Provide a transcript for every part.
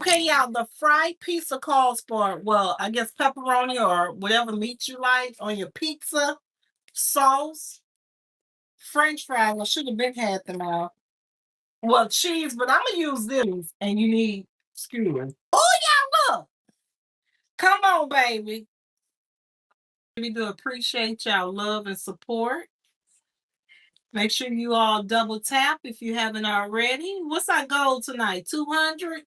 Okay, y'all, the fried pizza calls for, well, I guess pepperoni or whatever meat you like on your pizza, sauce, French fries. I should have been had them out. Well, cheese, but I'm gonna use this, and you need skewers. Oh, yeah, look. Come on, baby. We do appreciate y'all love and support. Make sure you all double tap if you haven't already. What's our goal tonight? 200?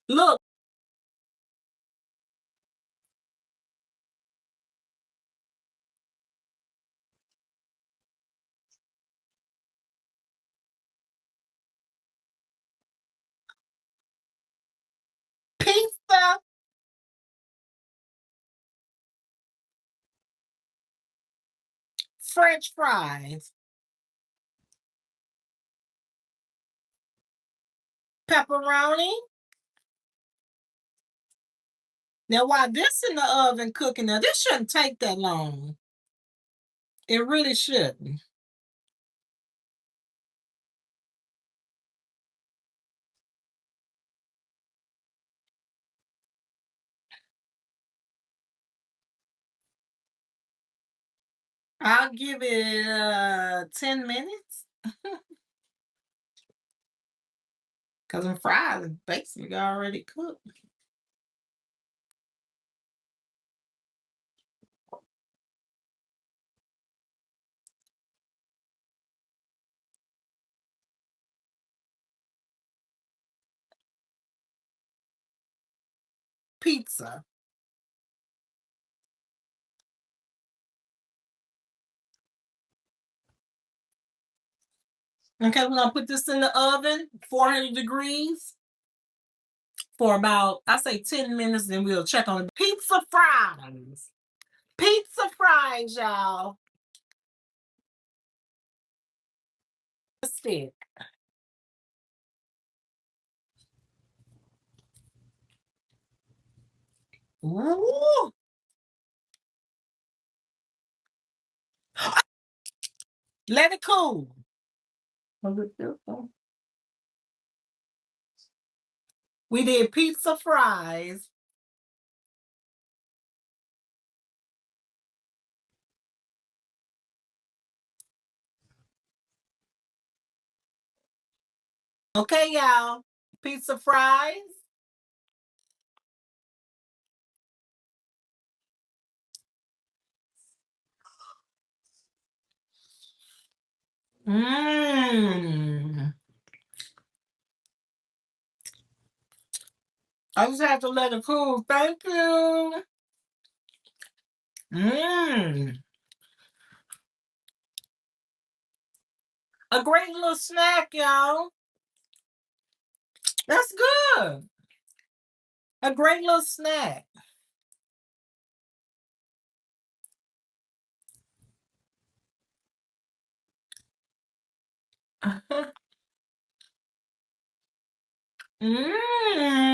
Look, pizza, French fries, pepperoni. Now, while this in the oven cooking, now this shouldn't take that long. It really shouldn't. I'll give it 10 minutes because the fries are basically already cooked. Pizza. Okay, we're gonna put this in the oven, 400 degrees, for about, I say 10 minutes, then we'll check on the pizza fries. Pizza fries, y'all. Stick. Ooh. Let it cool. We did pizza fries. Okay, y'all. Pizza fries. Mmm. I just have to let it cool. Thank you. Mmm. A great little snack, y'all. That's good. A great little snack. Mmm.